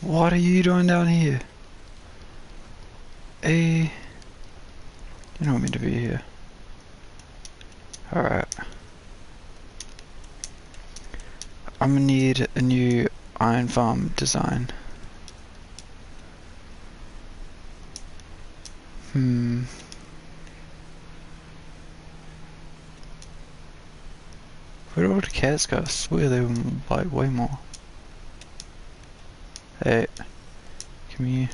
What are you doing down here? Hey, you don't want me to be here. Alright. I'm gonna need a new iron farm design. Where did all the cats go? I swear they were like way more. Hey, come here.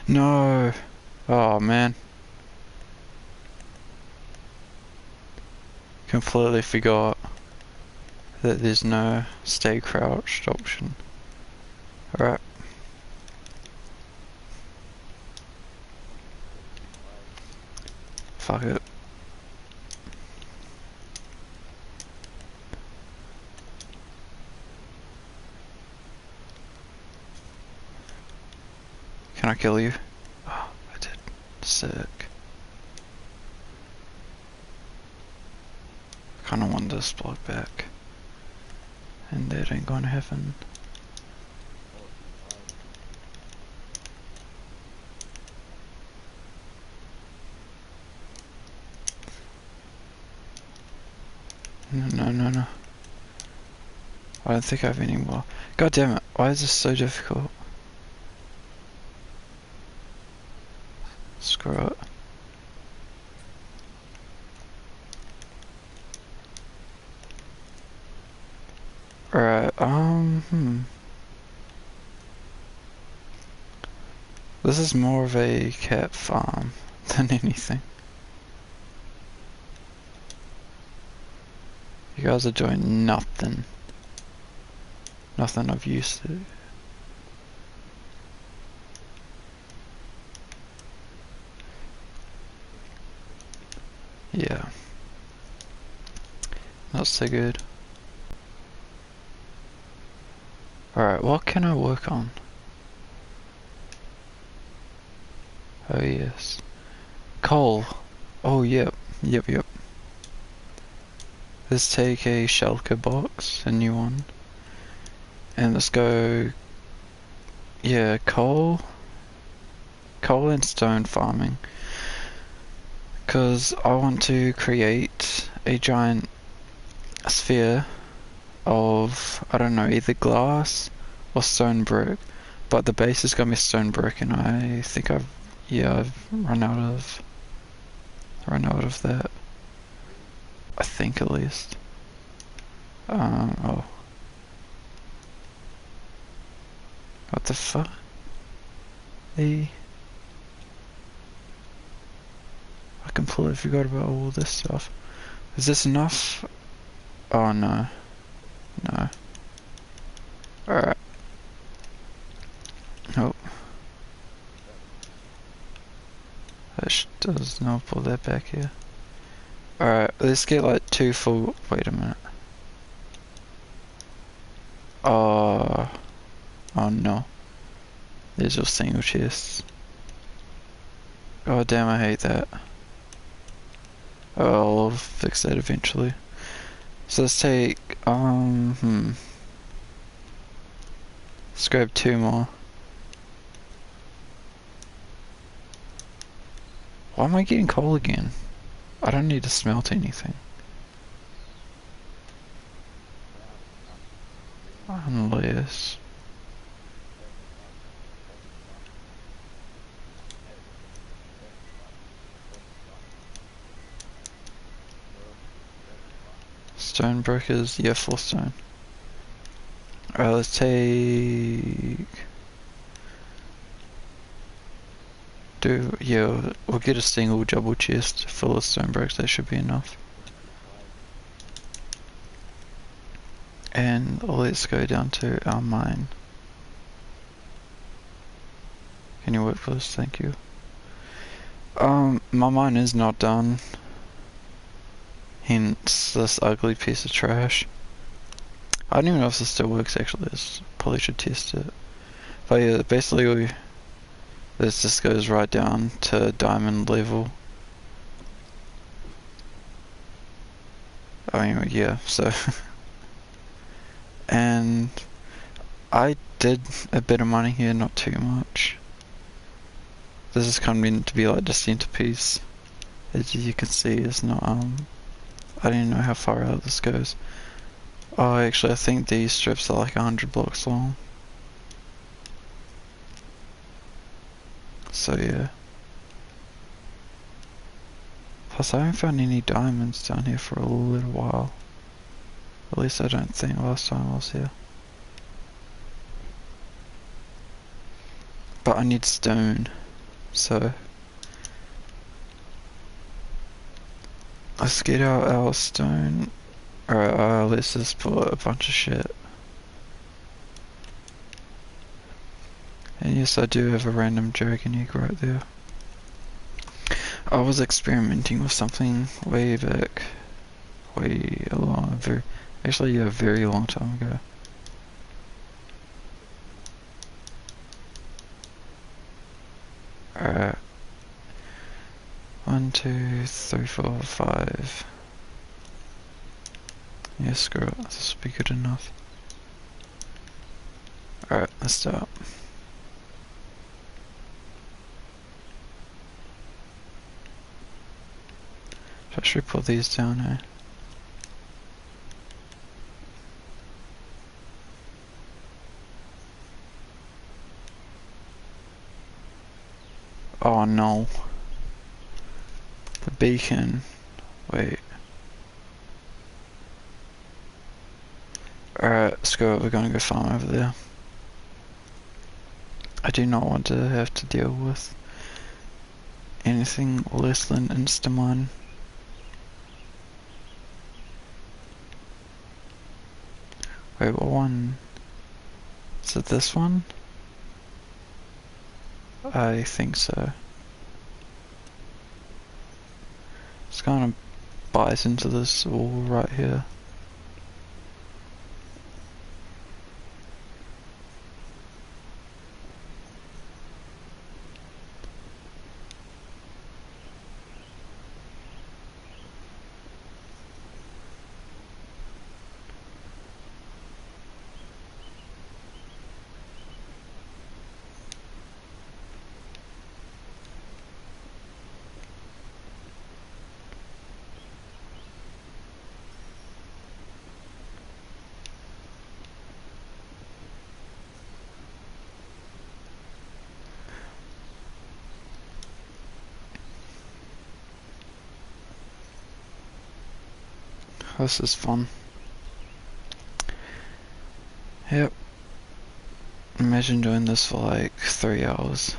No! Oh man. Completely forgot that there's no stay crouched option. Alright. Fuck it. Can I kill you? Oh, I did. Sick. I kinda want this block back. And that ain't gonna happen. No. I don't think I have any more. God damn it, why is this so difficult? Screw it. Alright, This is more of a cat farm than anything. You guys are doing nothing. Nothing of use to. Yeah. Not so good. Alright, what can I work on? Oh yes. Coal. Oh yep. Let's take a shulker box, a new one. And let's go, yeah, coal and stone farming. Because I want to create a giant sphere of, I don't know, either glass or stone brick. But the base is gonna be stone brick, and I think I've run out of that. I think at least. Oh. What the fuck? I completely forgot about all this stuff. Is this enough? Oh no. No. Alright. Oh. That does not pull that back here. Alright, let's get like 2 full. Wait a minute. Oh. Oh no. There's your single chests. Oh damn, I hate that. Oh, I'll fix that eventually. So let's take, let's grab 2 more. Why am I getting coal again? I don't need to smelt anything. Unless... Stone brokers, yeah, 4 stone. Alright, let's take... we'll get a single double chest full of stone bricks, that should be enough. And let's go down to our mine. Can you wait for this? Thank you. My mine is not done. Hence this ugly piece of trash. I don't even know if this still works actually. Probably should test it. But yeah, basically this just goes right down to diamond level. I mean, yeah, so. And I did a bit of mining here, not too much. This is kind of meant to be like the centerpiece. As you can see, it's not, I don't even know how far out this goes. Oh, actually, I think these strips are like 100 blocks long. So yeah. Plus, I haven't found any diamonds down here for a little while. At least I don't think last time I was here. But I need stone, so let's get out our stone. Alright, let's just put a bunch of shit. And yes, I do have a random dragon egg right there. I was experimenting with something way back. Actually, yeah, a very long time ago. Alright. 1, 2, 3, 4, 5. Yeah, screw it. This will be good enough. Alright, let's start. I should put these down here. Oh no. The beacon. Wait. Alright, screw it, we're gonna go farm over there. I do not want to have to deal with anything less than Instamine. Wait, what one? Is it this one? I think so. It's gonna bite into this wall right here. This is fun. Yep. Imagine doing this for like 3 hours.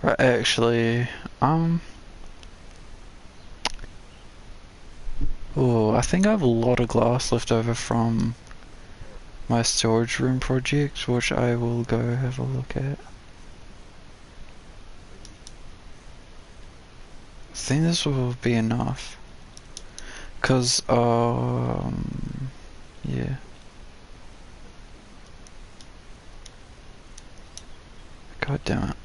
Right, actually, oh, I think I have a lot of glass left over from my storage room project, which I will go have a look at. I think this will be enough. Cause, yeah. God damn it.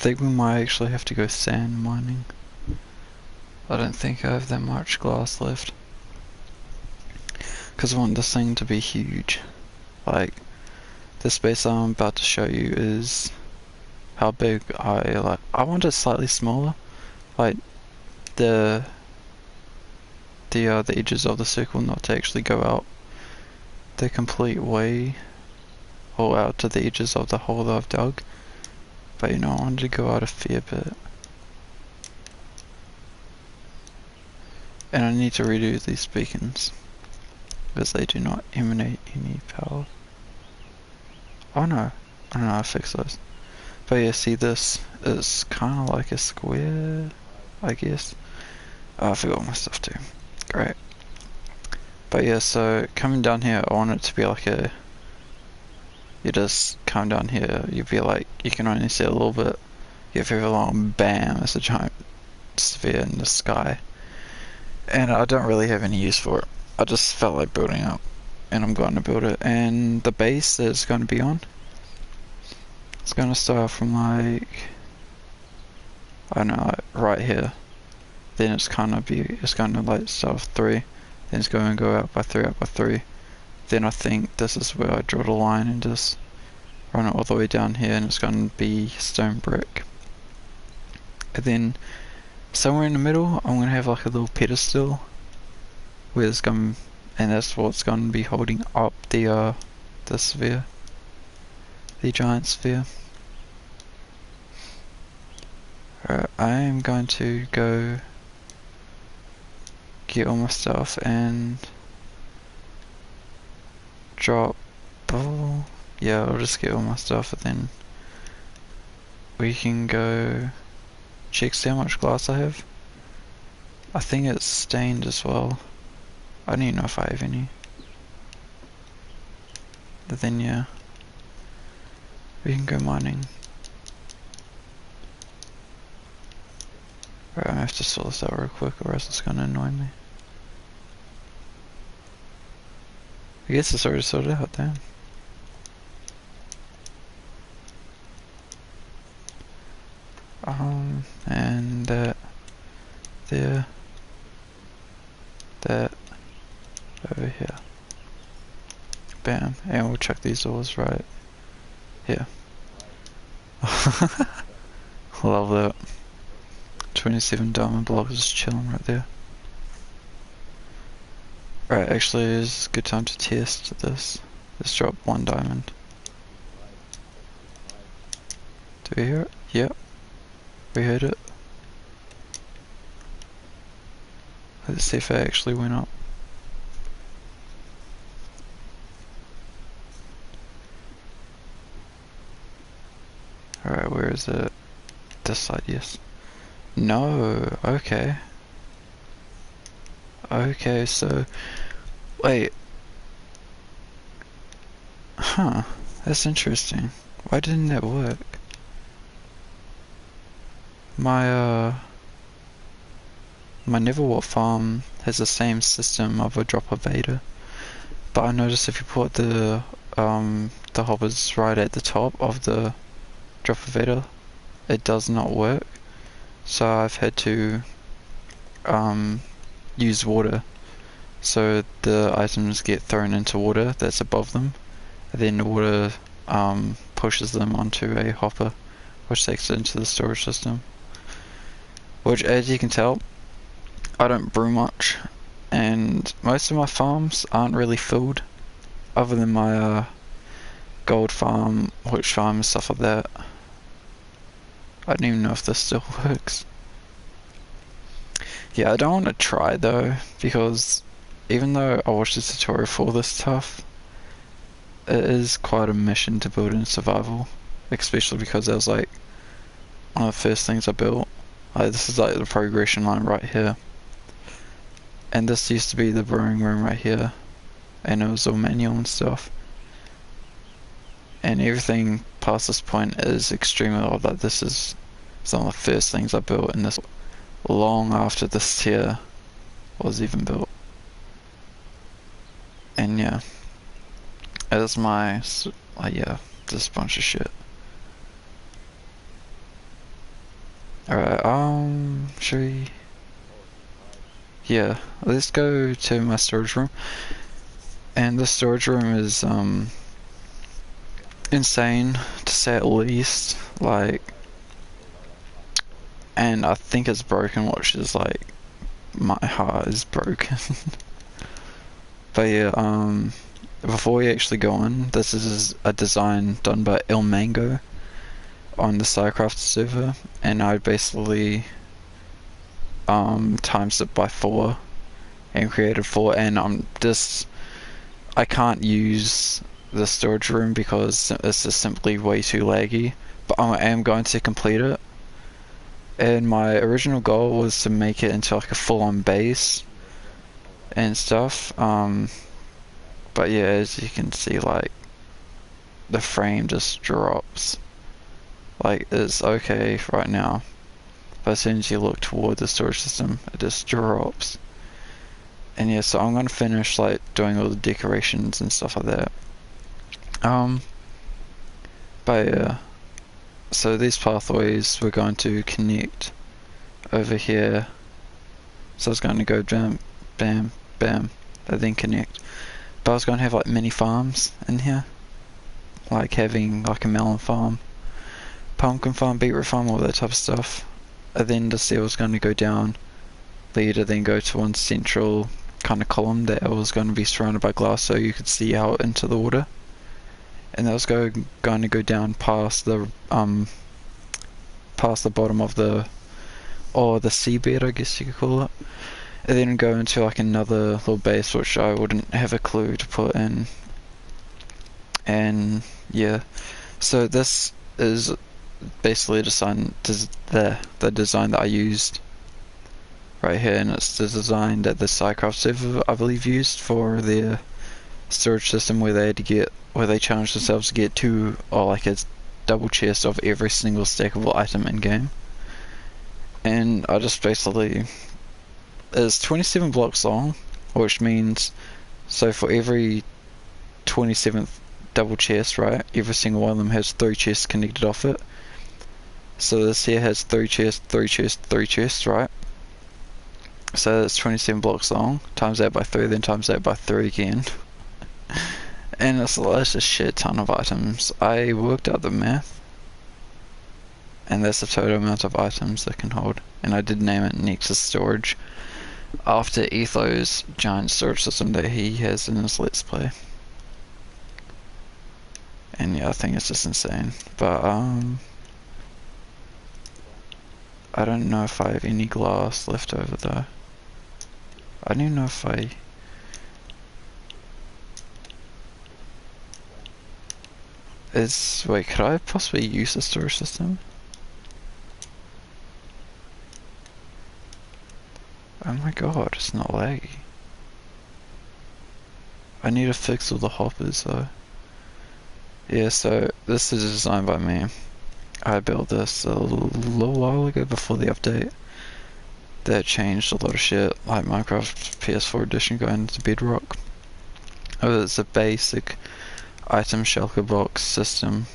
think we might actually have to go sand mining. I don't think I have that much glass left. Because I want this thing to be huge. Like, the space I'm about to show you is how big I like. I want it slightly smaller. Like, the edges of the circle not to actually go out the complete way or out to the edges of the hole that I've dug. But you know, I wanted to go out a fair bit. And I need to redo these beacons because they do not emanate any power. Oh no, I fixed those. But yeah, see, this is kind of like a square, I guess. Oh, I forgot my stuff too. Great. But yeah, so coming down here, I want it to be like a... You just come down here, you'd be like, you can only see a little bit. You have a long bam, it's a giant sphere in the sky. And I don't really have any use for it. I just felt like building up, and I'm going to build it. And the base that it's going to be on, it's going to start from like, I don't know, like right here. Then it's going to like start with 3. Then it's going to go out by 3, out by 3. Then I think this is where I draw the line and just run it all the way down here, and it's going to be stone brick. And then somewhere in the middle, I'm going to have like a little pedestal where it's going, and that's what's going to be holding up the sphere, the giant sphere. Alright, I am going to go get all my stuff and drop. Oh, yeah, I'll just get all my stuff and then we can go check see how much glass I have. I think it's stained as well. I don't even know if I have any. But then yeah, we can go mining. Right, I have to sort this out real quick or else it's gonna annoy me. I guess it's already sorted out then. And that there, that over here. Bam, and we'll check these doors right here. Love that. 27 diamond blocks just chilling right there. Right, actually it's a good time to test this. Let's drop 1 diamond. Do we hear it? Yep. We heard it. Let's see if it actually went up. Alright, where is it? This side, yes. No, okay. Okay, so... Wait. Huh, that's interesting. Why didn't that work? My Neverwalk farm has the same system of a dropper beta, but I noticed if you put the hoppers right at the top of the dropper beta, it does not work. So I've had to use water, so the items get thrown into water that's above them, and then the water pushes them onto a hopper, which takes it into the storage system. Which, as you can tell, I don't brew much, and most of my farms aren't really filled, other than my gold farm, witch farm, and stuff like that. I don't even know if this still works. Yeah, I don't want to try though, because even though I watched the tutorial for this stuff, it is quite a mission to build in survival, especially because that was like one of the first things I built. This is like the progression line right here, and this used to be the brewing room right here, and it was all manual and stuff, and everything past this point is extremely old. Like this is some of the first things I built, and this long after this tier was even built. And yeah, it is my yeah, just a bunch of shit. actually, yeah, let's go to my storage room. And the storage room is insane, to say at least. Like, and I think it's broken, which is like, my heart is broken. But yeah, before we actually go in, this is a design done by El Mango on the SciCraft server, and I basically times it by 4 and created 4, and I can't use the storage room because it's just simply way too laggy, but I am going to complete it. And my original goal was to make it into like a full-on base and stuff, but yeah, as you can see, like, the frame just drops. Like, it's okay right now, but as soon as you look toward the storage system, it just drops. And yeah, so I'm gonna finish like doing all the decorations and stuff like that. But yeah, so these pathways we're going to connect over here. So it's going to go bam, bam, bam, and then connect. But I was going to have like mini farms in here, like having like a melon farm, pumpkin farm, beetroot farm, all that type of stuff. And then the seal was going to go down, lead to then go to one central kind of column that was going to be surrounded by glass, so you could see out into the water. And that was going to go down past the bottom of the seabed, I guess you could call it, and then go into like another little base which I wouldn't have a clue to put in. And yeah, so this is basically the design that I used right here, and it's the design that the SciCraft server, I believe, used for their storage system, where they challenged themselves to get 2 or like a double chest of every single stackable item in game. And I just basically, it's 27 blocks long, which means, so for every 27th double chest, right, every single one of them has 3 chests connected off it. So this here has 3 chests, 3 chests, 3 chests, right? So that's 27 blocks long, times that by 3, then times that by 3 again. And it's a shit ton of items. I worked out the math, and that's the total amount of items it can hold. And I did name it Nexus Storage, after Etho's giant storage system that he has in his Let's Play. And yeah, I think it's just insane. But I don't know if I have any glass left over though. I don't even know if wait, could I possibly use the storage system? Oh my god, it's not laggy. I need to fix all the hoppers though. Yeah, so this is designed by me. I built this a little while ago before the update. That changed a lot of shit, like Minecraft PS4 edition going into Bedrock. Oh, it's a basic item shulker box system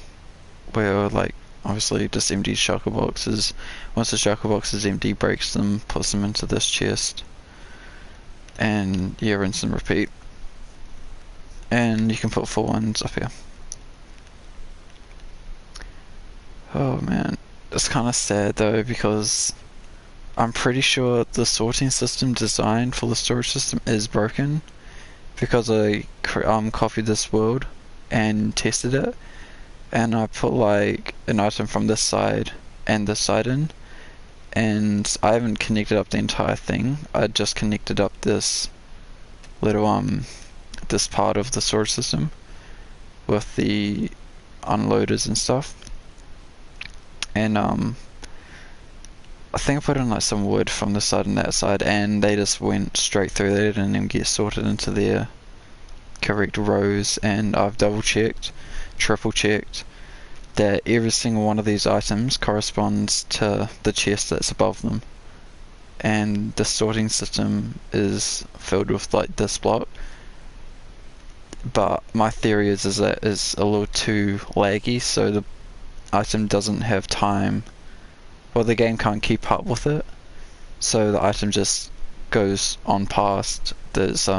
where, like, obviously just empty shulker boxes. Once the shulker box is empty, breaks them, puts them into this chest, and yeah, rinse and repeat. And you can put 4 ones up here. Oh man, it's kind of sad though, because I'm pretty sure the sorting system designed for the storage system is broken, because I copied this world and tested it, and I put like an item from this side and this side in, and I haven't connected up the entire thing. I just connected up this little this part of the storage system with the unloaders and stuff. And I think I put in like some wood from this side and that side, and they just went straight through. They didn't even get sorted into their correct rows. And I've double checked, triple checked that every single one of these items corresponds to the chest that's above them, and the sorting system is filled with like this block. But my theory is that it's a little too laggy, so the item doesn't have time, well, the game can't keep up with it, so the item just goes on past this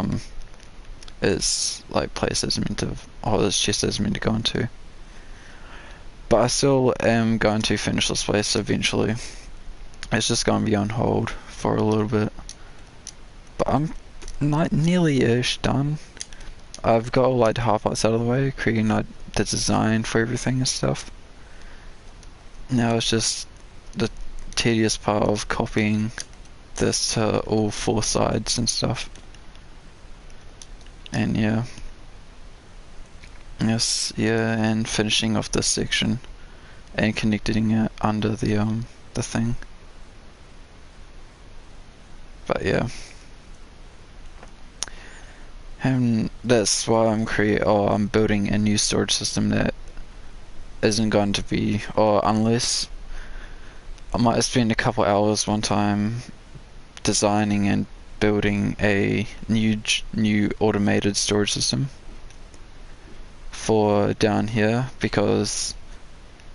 is like place it's meant to, or this chest is meant to go into. But I still am going to finish this place eventually. It's just going to be on hold for a little bit. But I'm like nearly-ish done. I've got all like the half parts out of the way, creating like the design for everything and stuff. Now it's just the tedious part of copying this to all 4 sides and stuff. And yeah. Yes, yeah, and finishing off this section and connecting it under the thing. But yeah. And that's why I'm building a new storage system that isn't going to be, or unless I might spend a couple hours one time designing and building a new automated storage system for down here, because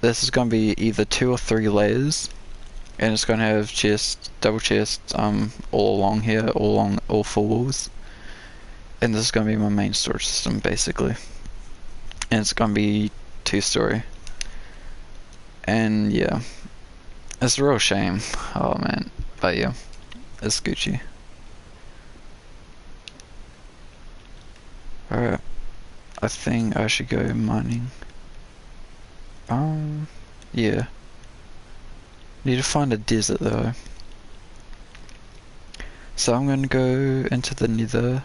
this is going to be either 2 or 3 layers, and it's going to have double chests all along here, all along all 4 walls. And this is going to be my main storage system, basically. And it's going to be 2-story. And yeah, it's a real shame. Oh man, but yeah, it's Gucci. Alright, I think I should go mining. Yeah. Need to find a desert though. So I'm going to go into the nether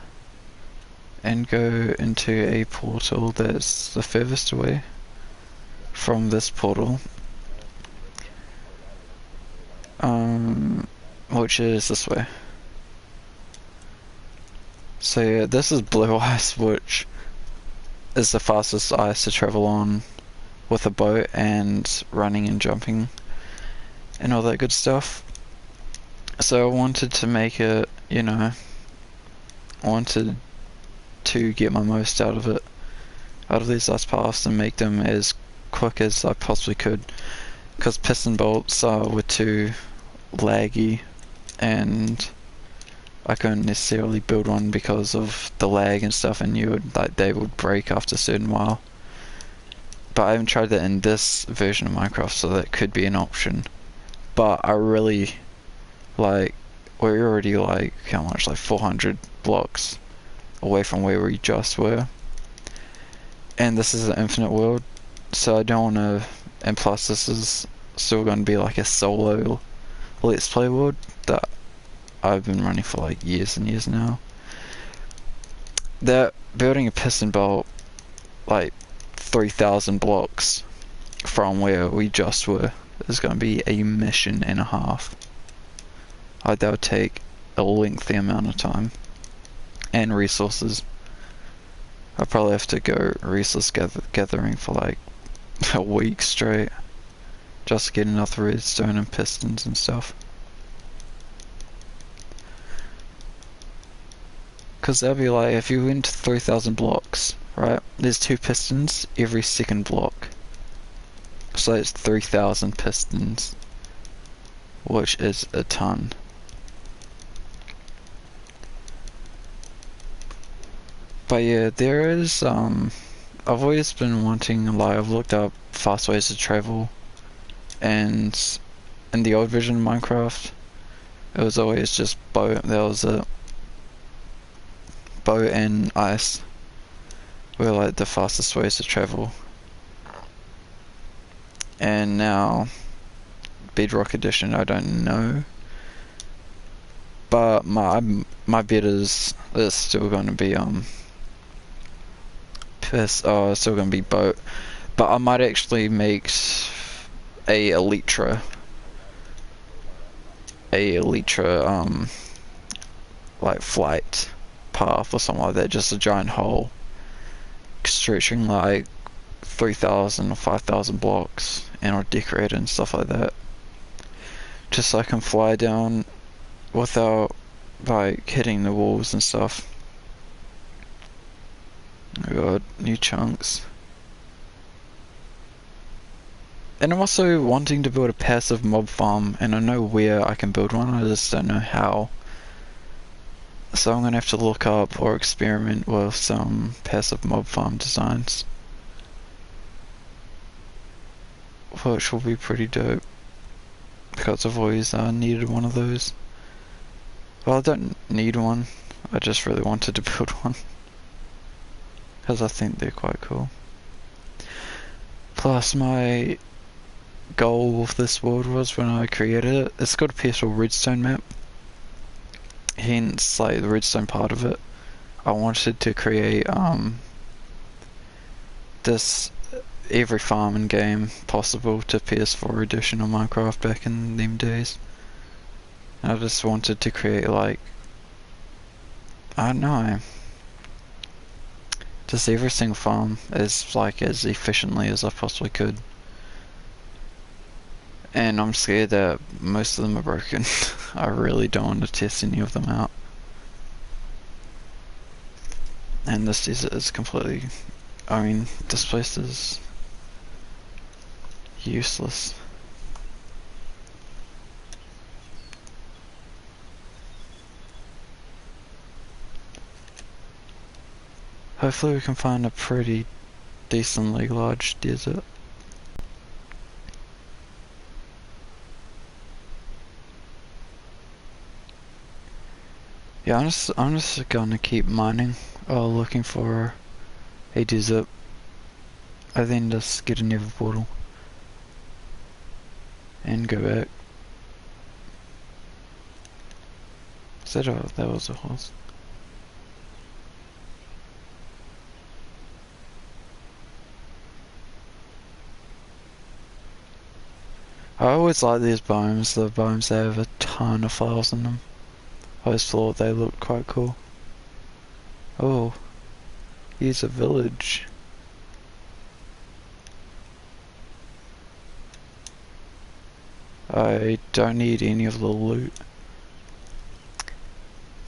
and go into a portal that's the furthest away from this portal, which is this way. So yeah, this is blue ice, which is the fastest ice to travel on with a boat and running and jumping and all that good stuff. So I wanted to make it, you know, I wanted to get my most out of it, out of these ice paths, and make them as quick as I possibly could, because piston bolts were too laggy and I couldn't necessarily build one because of the lag and stuff, and they would break after a certain while. But I haven't tried that in this version of Minecraft, so that could be an option. But I really we're already like, how much, like 400 blocks away from where we just were, and this is an infinite world, so I don't want to, and plus this is still going to be like a solo let's play world that I've been running for like years and years now. That building a piston bolt like 3,000 blocks from where we just were is going to be a mission and a half. That would take a lengthy amount of time and resources. I'll probably have to go resource gathering for like a week straight just to get enough redstone and pistons and stuff. Because that'd be like, if you went to 3,000 blocks, right? There's 2 pistons every second block. So it's 3,000 pistons, which is a ton. But yeah, there is, I've always been wanting, like, I've looked up fast ways to travel, and in the old version of Minecraft, it was always just boat. There was a boat and ice were like the fastest ways to travel. And now, Bedrock Edition, I don't know. But my bet is it's still going to be it's still going to be boat. But I might actually make a elytra like flight path or something like that, just a giant hole stretching like 3,000 or 5,000 blocks, and I'll decorate it and stuff like that, just so I can fly down without like hitting the walls and stuff. Oh god, new chunks. And I'm also wanting to build a passive mob farm, and I know where I can build one, I just don't know how. So I'm gonna have to look up or experiment with some passive mob farm designs, which will be pretty dope, because I've always needed one of those. Well, I don't need one, I just really wanted to build one, because I think they're quite cool. Plus my goal with this world was, when I created it, it's got a PS4 redstone map, hence like the redstone part of it. I wanted to create this every farming game possible to PS4 edition of Minecraft back in them days. I just wanted to create like, I don't know, just every single farm as efficiently as I possibly could. And I'm scared that most of them are broken. I really don't want to test any of them out. And this desert is completely, I mean, this place is useless. Hopefully we can find a pretty decently large desert. Yeah, I'm just gonna keep mining, looking for a desert. I then just get a nether portal and go back. That was a horse. I always like these biomes. The biomes that have a ton of files in them. I always thought they looked quite cool. Oh, here's a village. I don't need any of the loot.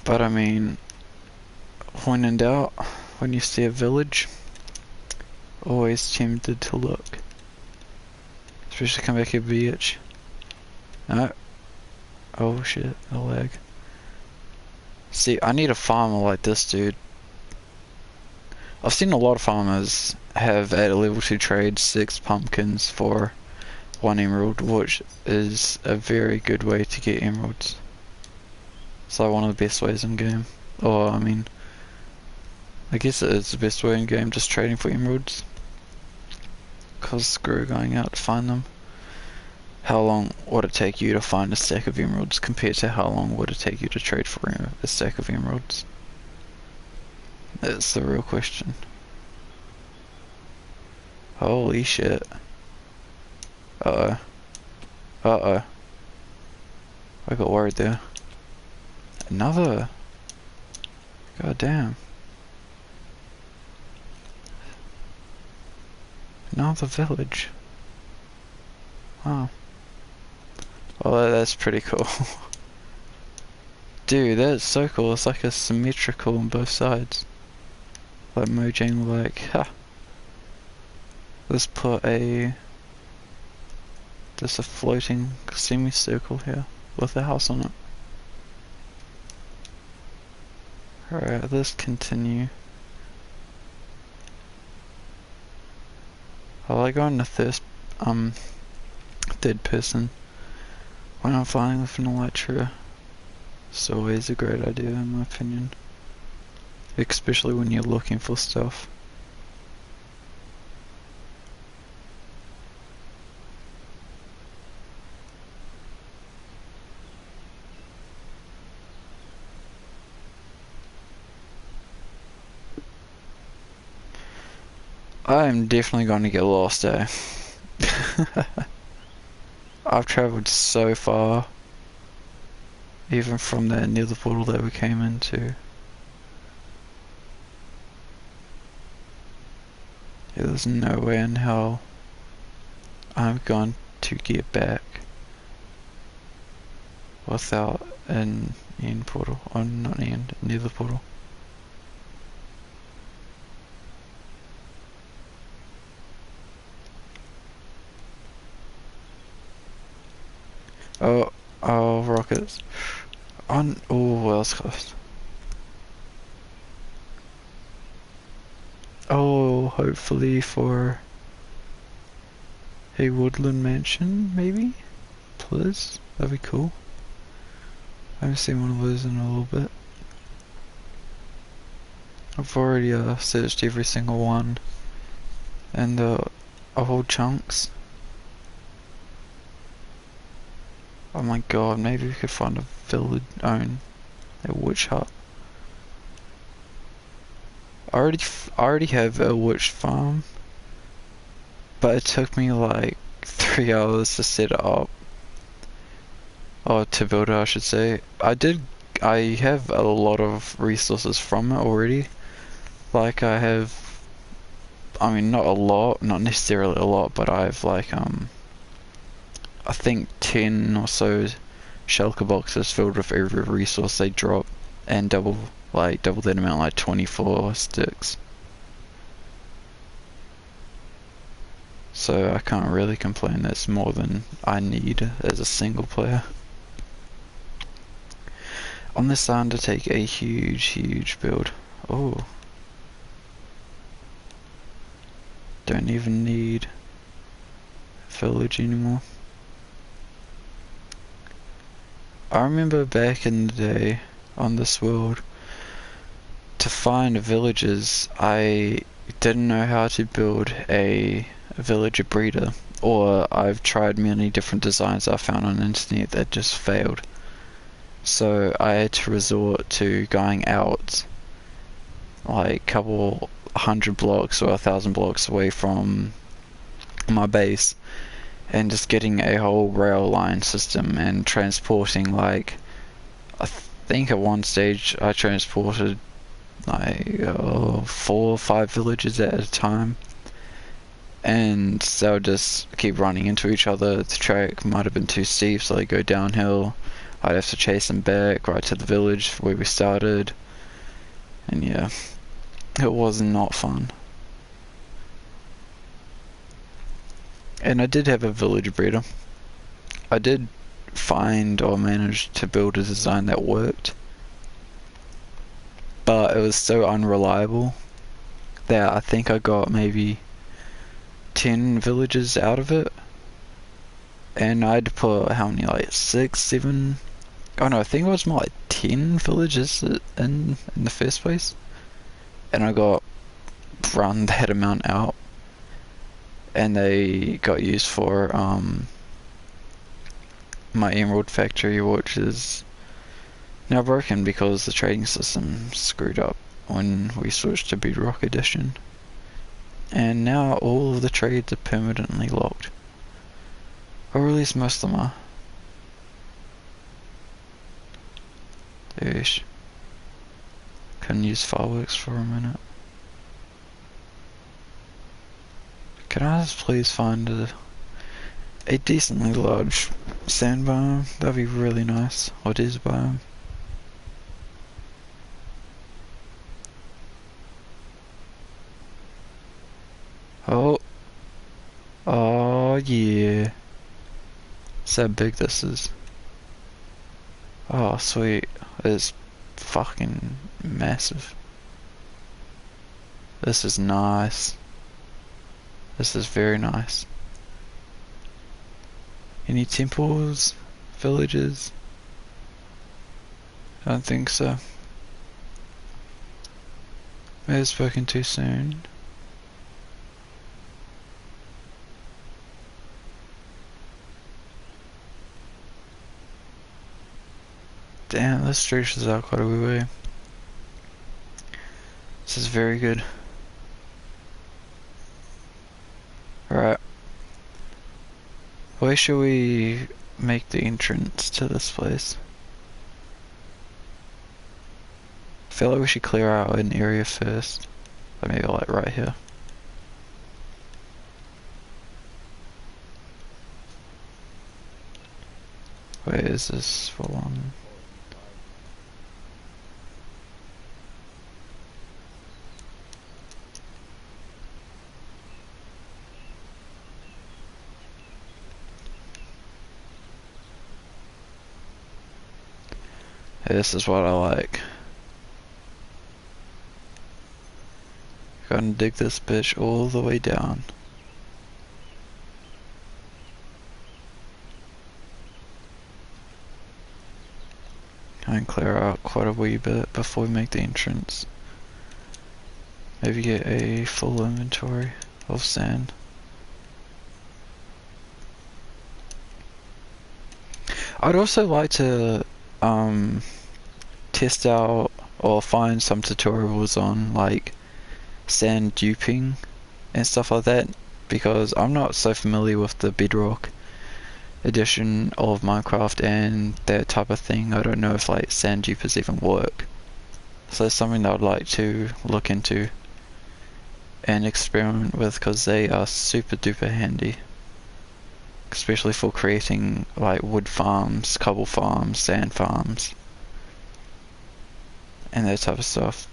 But I mean, when in doubt, when you see a village, always tempted to look. Especially come back here, bitch. No. Oh shit, a lag. See, I need a farmer like this dude. I've seen a lot of farmers have at a level 2 trade 6 pumpkins for 1 emerald, which is a very good way to get emeralds. It's like one of the best ways in game. Or, I mean, I guess it is the best way in game, just trading for emeralds. Cause screw going out to find them. How long would it take you to find a stack of emeralds compared to how long would it take you to trade for a stack of emeralds? That's the real question. Holy shit. Uh-oh. Uh-oh. I got worried there. Another... God damn. Another village. Wow. Well, that's pretty cool. Dude, that's so cool. It's like a symmetrical on both sides. Like Mojang, like, ha. Let's put just a floating semicircle here with a house on it. Alright, let's continue. I like going to third person when I'm flying with an elytra. It's always a great idea in my opinion. Especially when you're looking for stuff. I'm definitely going to get lost, eh? I've travelled so far, even from that nether portal that we came into. Yeah, there's no way in hell I'm going to get back without an end portal, or not end, nether portal. Oh, oh, rockets. On. Oh, well, that's close. Oh, hopefully for a woodland mansion, maybe? Please? That'd be cool. I haven't seen one of those in a little bit. I've already searched every single one. And whole chunks. Oh my god, maybe we could find a village own a witch hut. I already have a witch farm, but it took me like 3 hours to set it up. Or to build it, I should say. I have a lot of resources from it already. Like I have, I mean not a lot, not necessarily a lot, but I have like I think 10 or so shulker boxes filled with every resource they drop, and double that amount, like 24 sticks. So I can't really complain. That's more than I need as a single player. On this island to take a huge build. Oh. Don't even need a village anymore. I remember back in the day on this world, to find villages, I didn't know how to build a villager breeder, or I've tried many different designs I found on the internet that just failed. So I had to resort to going out like a couple 100 blocks or 1,000 blocks away from my base and just getting a whole rail line system and transporting, like, I think at one stage I transported like 4 or 5 villages at a time, and they would just keep running into each other. The track might have been too steep, so they go downhill. I'd have to chase them back right to the village where we started, and yeah, it was not fun. And I did have a village breeder. I did find or manage to build a design that worked, but it was so unreliable that I think I got maybe 10 villages out of it, and I had to put how many, like 6, 7, oh no, I think it was more like 10 villages in the first place, and I got run that amount out, and they got used for my emerald factory, which is now broken because the trading system screwed up when we switched to Bedrock Edition, and now all of the trades are permanently locked, or at least most of them are. Yeesh. Couldn't use fireworks for a minute. Can I just please find a decently large sand biome? That'd be really nice. Or desert biome. Oh. Oh yeah. See how big this is. Oh sweet. It's fucking massive. This is nice. This is very nice. Any temples? Villages? I don't think so. May have spoken too soon. Damn, this stretches out quite a way. This is very good. Alright. Where should we make the entrance to this place? I feel like we should clear out an area first. Like maybe like right here. Where is this for one? This is what I like. Gotta dig this bitch all the way down. And clear out quite a wee bit before we make the entrance. Maybe get a full inventory of sand. I'd also like to test out or find some tutorials on like sand duping and stuff like that, because I'm not so familiar with the Bedrock edition of Minecraft and that type of thing. I don't know if like sand dupers even work. So it's something that I'd like to look into and experiment with, because they are super duper handy. Especially for creating like wood farms, cobble farms, sand farms, and that type of stuff.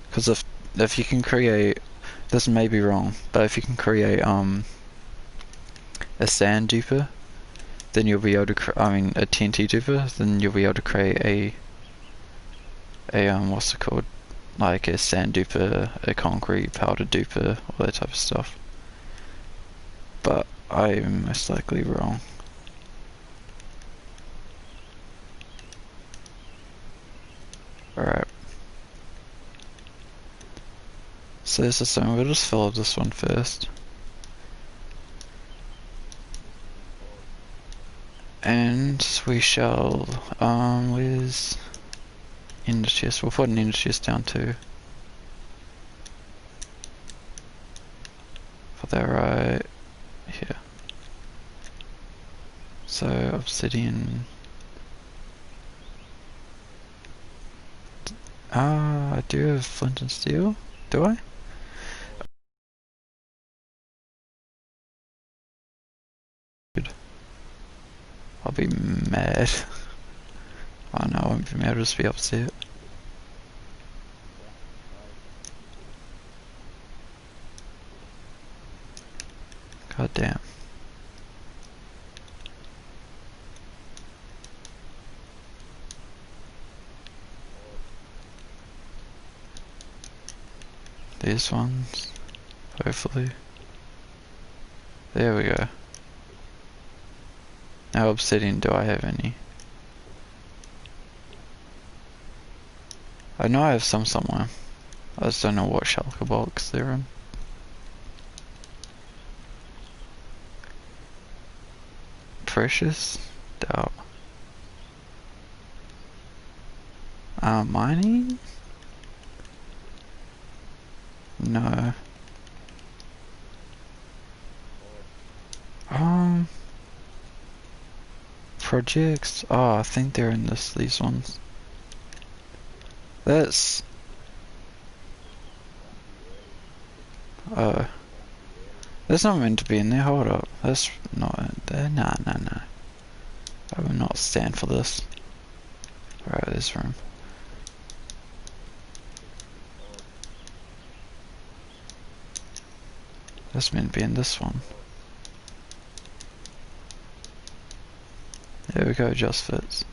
Because if you can create, this may be wrong, but if you can create a sand duper, then you'll be able to a TNT duper, then you'll be able to create a what's it called, like a sand duper, a concrete powder duper, all that type of stuff. But I'm most likely wrong. Alright. So this is something, we'll just fill up this one first. And we shall, where's ender chest? We'll put an ender chest down too. Put that right here. So obsidian. I do have flint and steel. Do I? I'll be mad. Oh no, I won't be mad, I'll just be upset. God damn. These ones, hopefully. There we go. Now obsidian, do I have any? I know I have some somewhere. I just don't know what shulker box they're in. Precious? Doubt. Mining? No. Projects? Oh, I think they're in these ones. That's... that's not meant to be in there, hold up. That's not in there, nah. I will not stand for this. Alright, this room. That's meant to be in this one. There we go, just fits.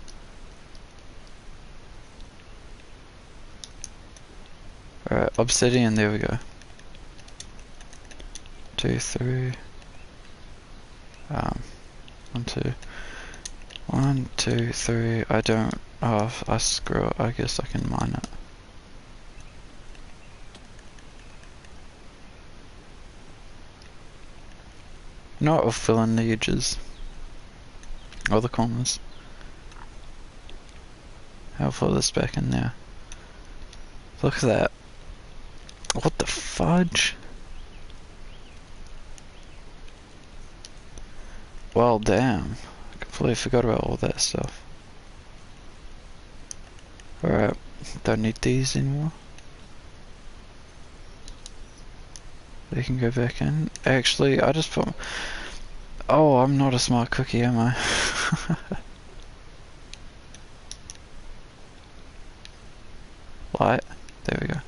Alright, obsidian, there we go. 2, 3. 1, 2. 1, 2, 3. I don't. Oh, I screw it. I guess I can mine it. No, it'll fill in the edges. Or the corners. I'll put this back in there. Look at that. What the fudge? Well, damn. I completely forgot about all that stuff. Alright, don't need these anymore. They can go back in. Actually, I just put... Oh, I'm not a smart cookie, am I? Light. There we go.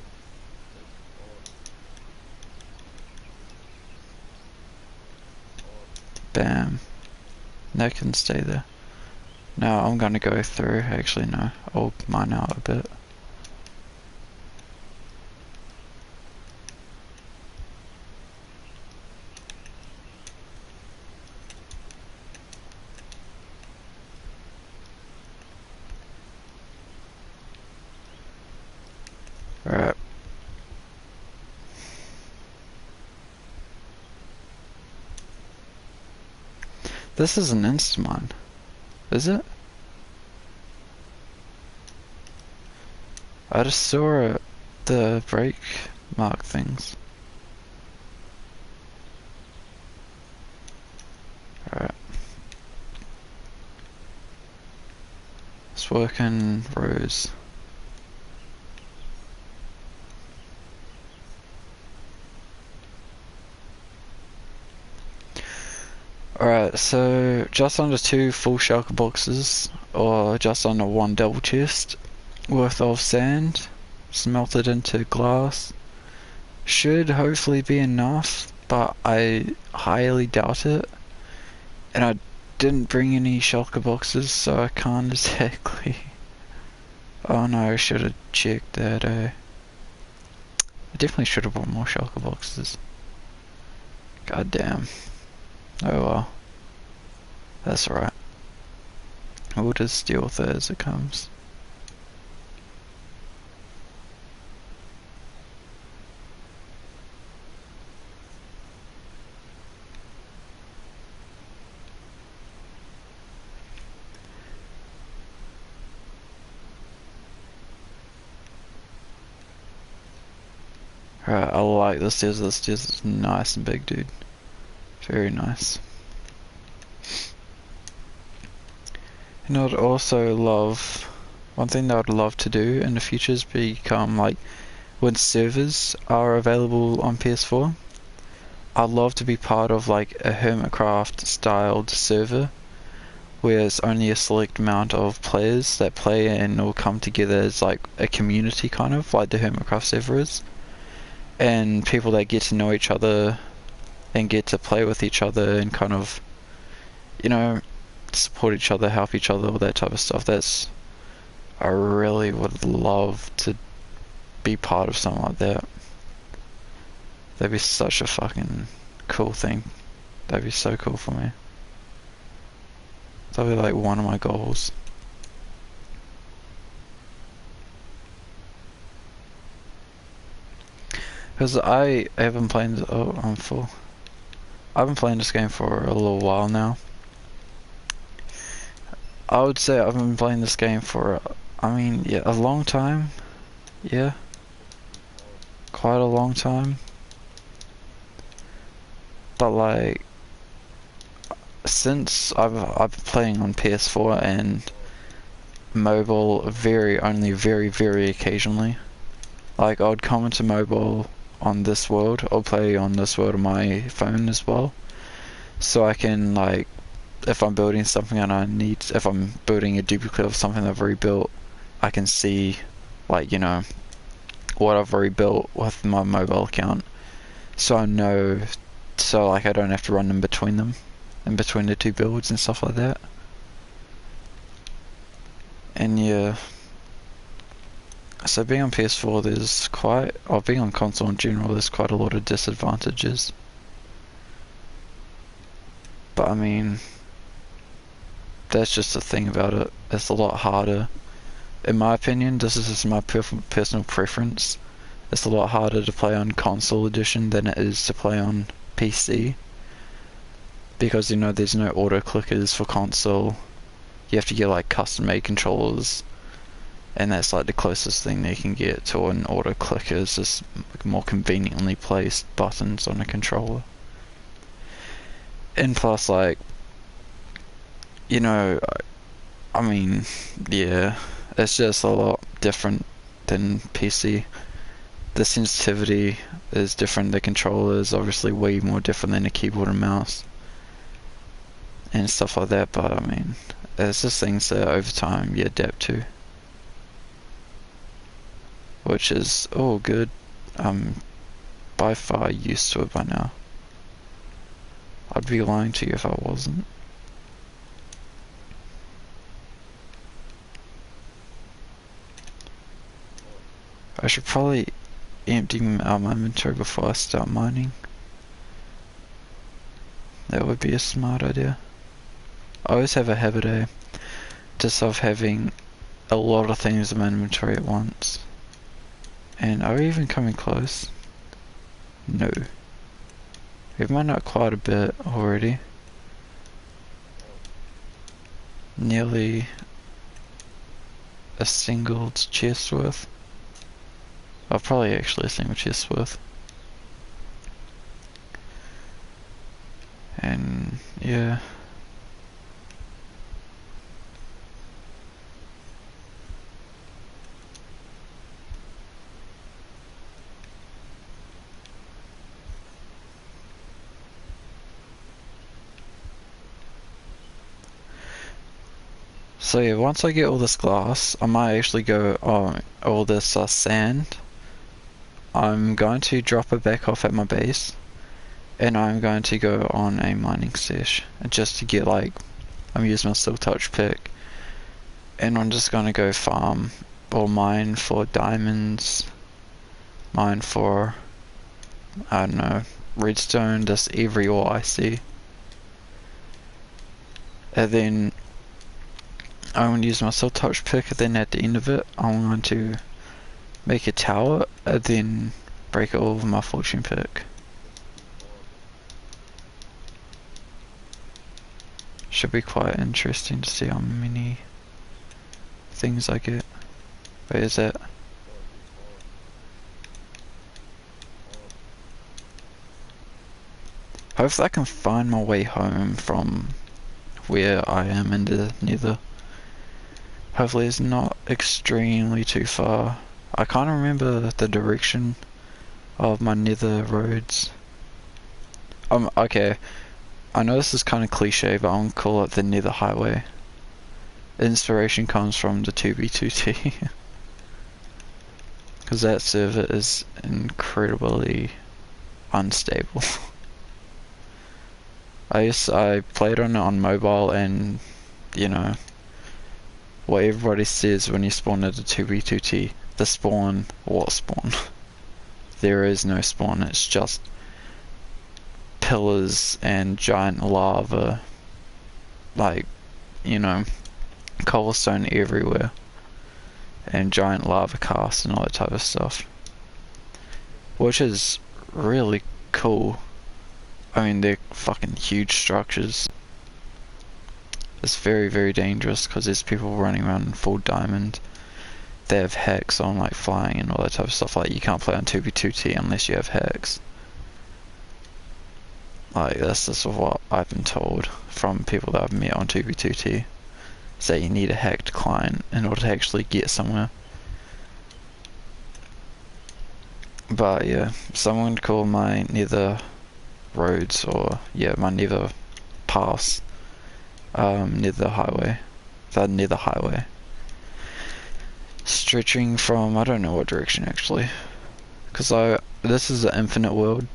Bam. That can stay there. No, I'm gonna go through. Actually, no. I'll mine out a bit. Alright. This is an Instamine, is it? I just saw the break mark things. Alright. Let's work in rows. Alright, so just under 2 full shulker boxes, or just under 1 double chest worth of sand smelted into glass. Should hopefully be enough, but I highly doubt it. And I didn't bring any shulker boxes, so I can't exactly. Oh no, I should have checked that. I definitely should have brought more shulker boxes. God damn. Oh well. That's alright. We'll just deal with it as it comes. Alright, I like this desert. This desert's nice and big, dude. Very nice. And I'd also love, one thing that I'd love to do in the future is become like, when servers are available on PS4, I'd love to be part of like a Hermitcraft styled server where it's only a select amount of players that play and all come together as like a community, kind of like the Hermitcraft server is, and people that get to know each other and get to play with each other and kind of, you know, support each other, help each other, all that type of stuff. That's, I really would love to be part of something like that. That'd be such a fucking cool thing. That'd be so cool for me. That'd be like one of my goals. Because I haven't played, oh, I'm full. I've been playing this game for a little while now. I would say I've been playing this game for, I mean, yeah, a long time. Yeah. Quite a long time. But like, since I've been playing on PS4 and mobile only very occasionally. Like, I would come into mobile on this world, or play on this world on my phone as well. So I can, like, if I'm building something and if I'm building a duplicate of something I've already built, I can see, like, you know, what I've already built with my mobile account. So I know, so like I don't have to run in between the two builds and stuff like that. And yeah, so being on PS4 or being on console in general, there's quite a lot of disadvantages. But I mean, that's just the thing about it. It's a lot harder. In my opinion, this is just my personal preference. It's a lot harder to play on console edition than it is to play on PC. Because, you know, there's no auto clickers for console. You have to get like custom made controllers. And that's like the closest thing they can get to an auto clicker, is just more conveniently placed buttons on a controller. And plus, like, you know, I mean, yeah, it's just a lot different than PC. The sensitivity is different, the controller is obviously way more different than a keyboard and mouse and stuff like that, but I mean, it's just things that over time you adapt to. Which is all good. I'm by far used to it by now. I'd be lying to you if I wasn't. I should probably empty out my inventory before I start mining. That would be a smart idea. I always have a habit, just of having a lot of things in my inventory at once. And are we even coming close? No. We've mined out quite a bit already. Nearly a single chest worth. Oh, probably actually a single chest worth. And yeah. So yeah, once I get all this glass, I might actually go on all this sand. I'm going to drop it back off at my base, and I'm going to go on a mining sesh just to get I'm using my steel touch pick, and I'm just going to go farm or mine for diamonds, mine for, I don't know, redstone, just every ore I see. And then I'm going to use my steel touch pick, and then at the end of it I'm going to make a tower and then break it all with my fortune pick. Should be quite interesting to see how many things I get. Wait, is that? Hopefully I can find my way home from where I am in the nether. Hopefully it's not extremely too far. I can't remember the direction of my nether roads. Okay. I know this is kind of cliche, but I'm gonna call it the nether highway. Inspiration comes from the 2B2T. Because that server is incredibly unstable. I played on it on mobile, and you know what everybody says when you spawn at the 2B2T. The spawn, what spawn? There is no spawn, it's just pillars and giant lava, cobblestone everywhere, and giant lava casts and all that type of stuff, which is really cool. I mean, they're fucking huge structures. It's very, very dangerous because there's people running around in full diamond. They have hacks on flying and all that type of stuff. You can't play on 2v2t unless you have hacks. That's just what I've been told from people that I've met on 2v2t. Is that you need a hacked client in order to actually get somewhere. But yeah, someone call my nether roads, or yeah, my nether pass, nether highway. The nether highway. Stretching from, I don't know what direction actually. Because this is an infinite world.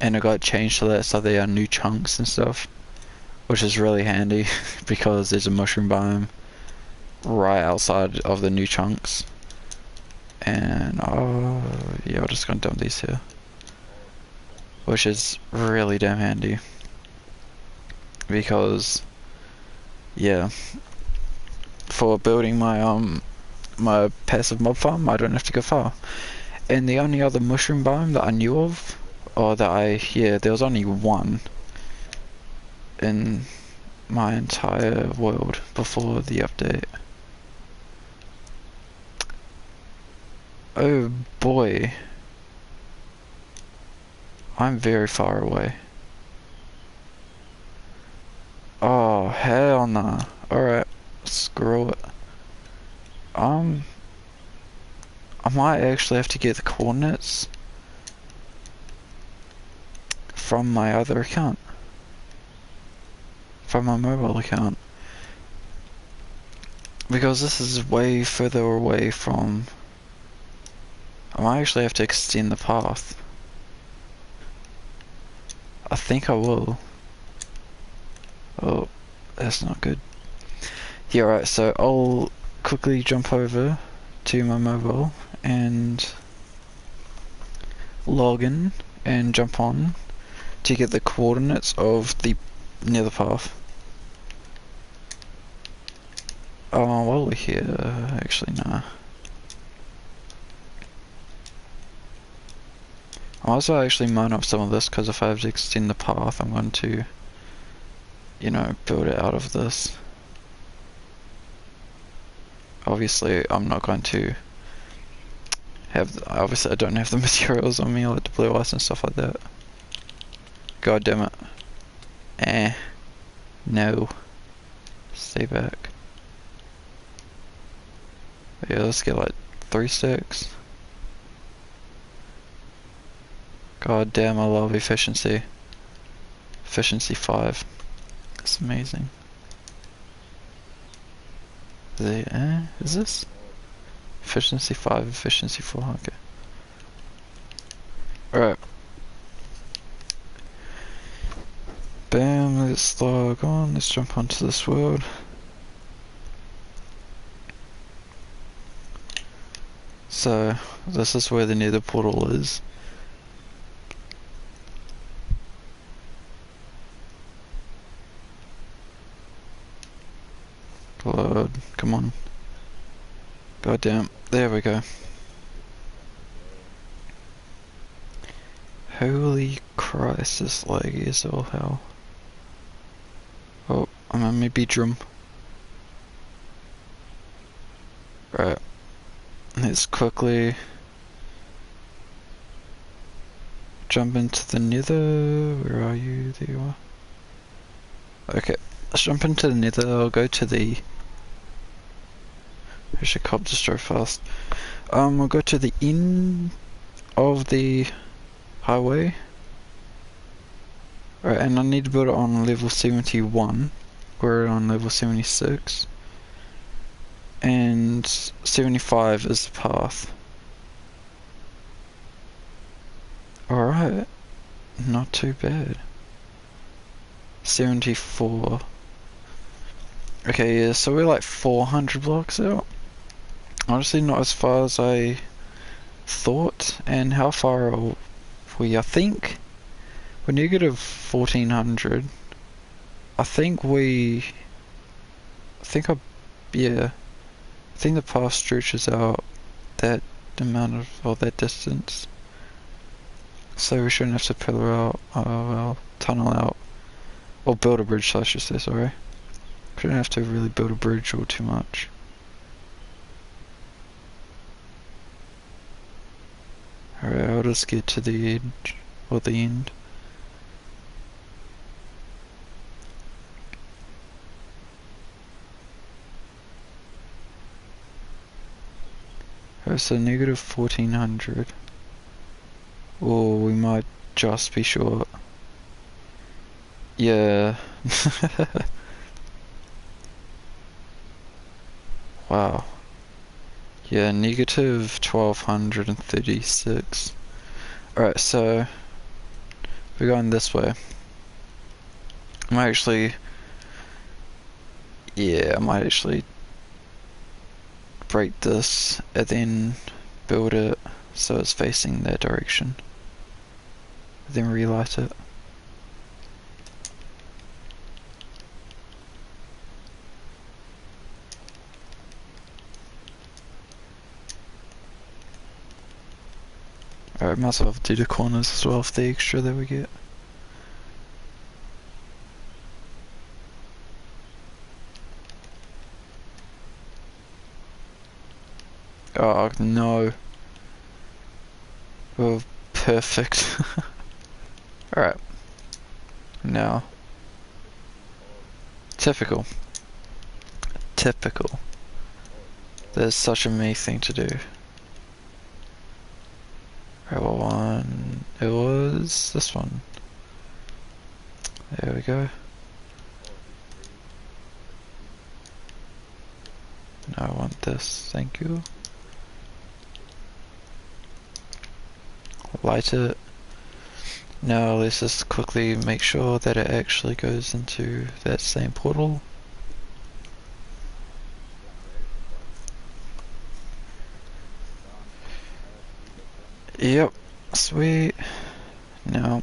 And it got changed to that, so there are new chunks and stuff. Which is really handy, because there's a mushroom biome right outside of the new chunks. And yeah, I'm just gonna dump these here. Which is really damn handy. Because, yeah, for building my my passive mob farm, I don't have to go far. And the only other mushroom biome that I knew of, or that there was only one in my entire world before the update. Oh boy, I'm very far away. Oh hell nah. Alright, screw it. I might actually have to get the coordinates from my other account. From my mobile account. Because this is way further away from... I might actually have to extend the path. I think I will. Oh, that's not good. Yeah, right, so I'll quickly jump over to my mobile and log in and jump on to get the coordinates of the nether path. Oh, while we're here, actually nah. I might as well actually mine up some of this, because if I have to extend the path, I'm going to, you know, build it out of this. Obviously, I'm not going to have, obviously I don't have the materials on me, like the blue ice and stuff like that. God damn it. No. Stay back. Yeah, let's get like 3 stacks. God damn, I love efficiency. Efficiency 5. That's amazing. Is this? Efficiency 5, efficiency 4, okay. Alright. Bam, let's log on, let's jump onto this world. So, this is where the nether portal is. Load, come on. God damn, there we go. Holy Christ, this laggy is all hell. Oh, I'm on my bedroom. Right. Let's quickly jump into the nether. Where are you? There you are. Okay, let's jump into the nether. I'll go to the... I should cop destroy fast. I'll go to the end of the highway. Right, and I need to build it on level 71. We're on level 76. And 75 is the path. Alright. Not too bad. 74. Okay, yeah, so we're like 400 blocks out. Honestly, not as far as I thought. And how far are we? I think we're negative 1400. I think yeah. I think the path stretches out that amount of, or that distance. So we shouldn't have to pillar out, well, tunnel out. Or build a bridge, I should say, sorry. Shouldn't have to really build a bridge or too much. Alright, I'll just get to the edge, or the end. Alright, so negative 1400. Or we might just be short. Yeah. Wow. Yeah, negative 1236. Alright, so we're going this way. I might actually break this and then build it so it's facing that direction. Then relight it. Alright, might as well do the corners as well for the extra that we get. Oh no. Oh, perfect. Alright. Now. Typical. Typical. There's such a me thing to do. Alright, what one? It was this one. There we go. No, I want this, thank you. Light it. Now let's just quickly make sure that it actually goes into that same portal. Yep, sweet. Now,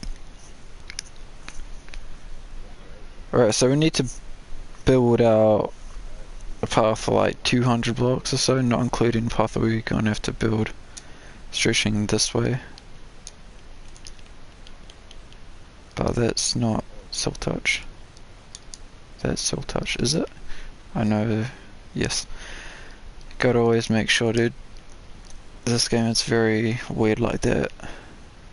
alright, so we need to build out a path for like 200 blocks or so, not including the path that we're gonna have to build stretching this way. But that's not silk touch. That's silk touch, is it? I know, yes. Gotta always make sure, dude. This game is very weird like that.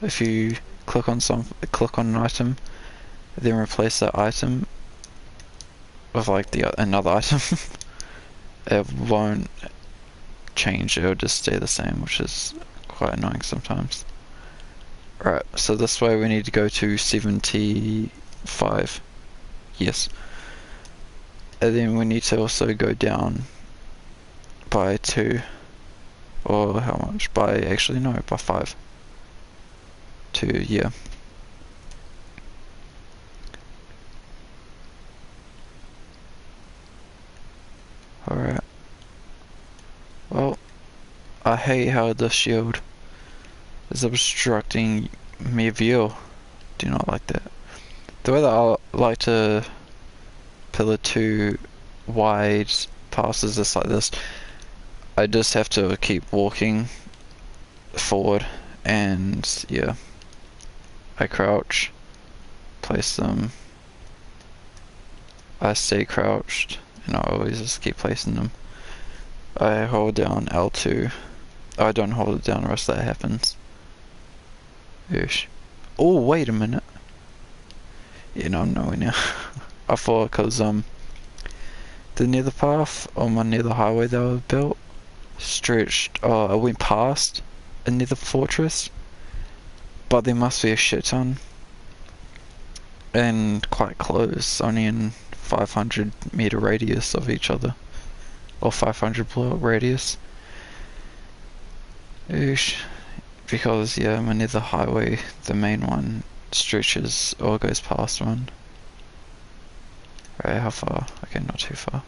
If you click on an item, then replace that item with like another item, it won't change. It'll just stay the same, which is quite annoying sometimes. Right, so this way we need to go to 75. Yes. And then we need to also go down by 2. Or how much? Actually no, by 5. 2, yeah. Alright. Well, I hate how the shield is obstructing me view. Do not like that. The way that I like to pillar 2 wide passes just like this, I just have to keep walking forward and yeah, I crouch, place them, I stay crouched, and I always just keep placing them. I hold down L2. I don't hold it down, the rest of that happens. Ish. Oh, wait a minute. Yeah, no, I'm knowing now. I thought because the nether path on my nether highway that I built stretched. I went past a nether fortress, but there must be a shit ton, and quite close, only in 500 meter radius of each other, or 500 block radius. Oosh. Because yeah, my nether highway, the main one, stretches or goes past one. Right, how far? Okay, not too far.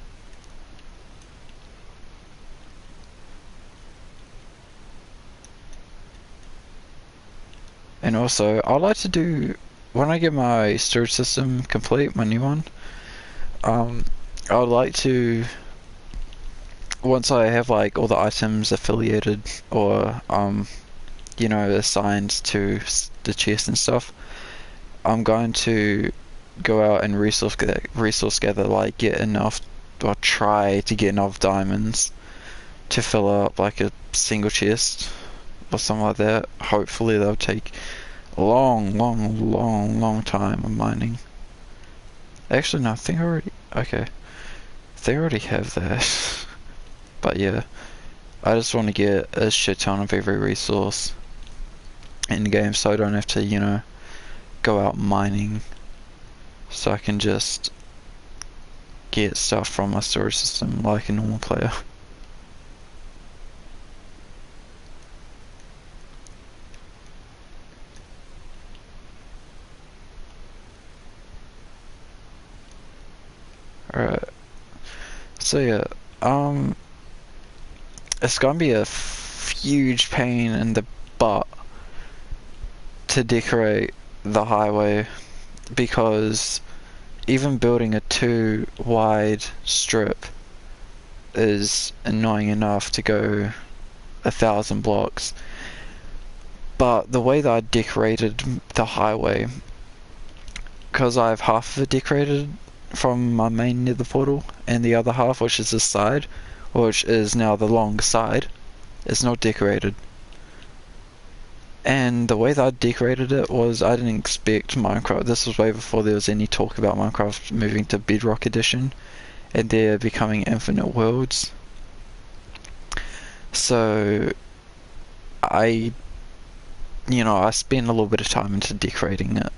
And also, I like to do, when I get my storage system complete, my new one, I would like to, once I have like all the items affiliated or you know, assigned to the chest and stuff, I'm going to go out and resource gather, like get enough, or try to get enough diamonds to fill up like a single chest or something like that. Hopefully that'll take a long time of mining. Actually no, I think I already, okay, they already have that. But yeah, I just want to get a shit ton of every resource in the game so I don't have to, you know, go out mining, so I can just get stuff from my storage system like a normal player. Alright, so yeah, it's gonna be a huge pain in the butt to decorate the highway, because even building a 2 wide strip is annoying enough to go 1,000 blocks. But the way that I decorated the highway, because I have half of it decorated from my main nether portal, and the other half, which is this side, which is now the long side, is not decorated. And the way that I decorated it was, I didn't expect Minecraft, this was way before there was any talk about Minecraft moving to Bedrock Edition and there becoming infinite worlds. So I spent a little bit of time into decorating it,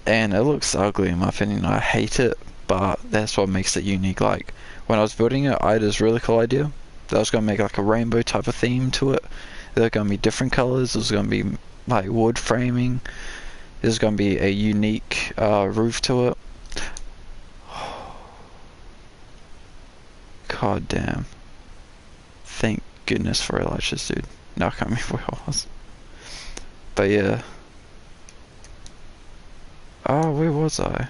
and it looks ugly in my opinion. I hate it, but that's what makes it unique. Like when I was building it, I had this really cool idea that I was going to make like a rainbow type of theme to it. There are going to be different colors. There's going to be like wood framing. There's going to be a unique roof to it. God damn. Thank goodness for electricity, dude. No, I can't remember where I was. But yeah. Oh, where was I?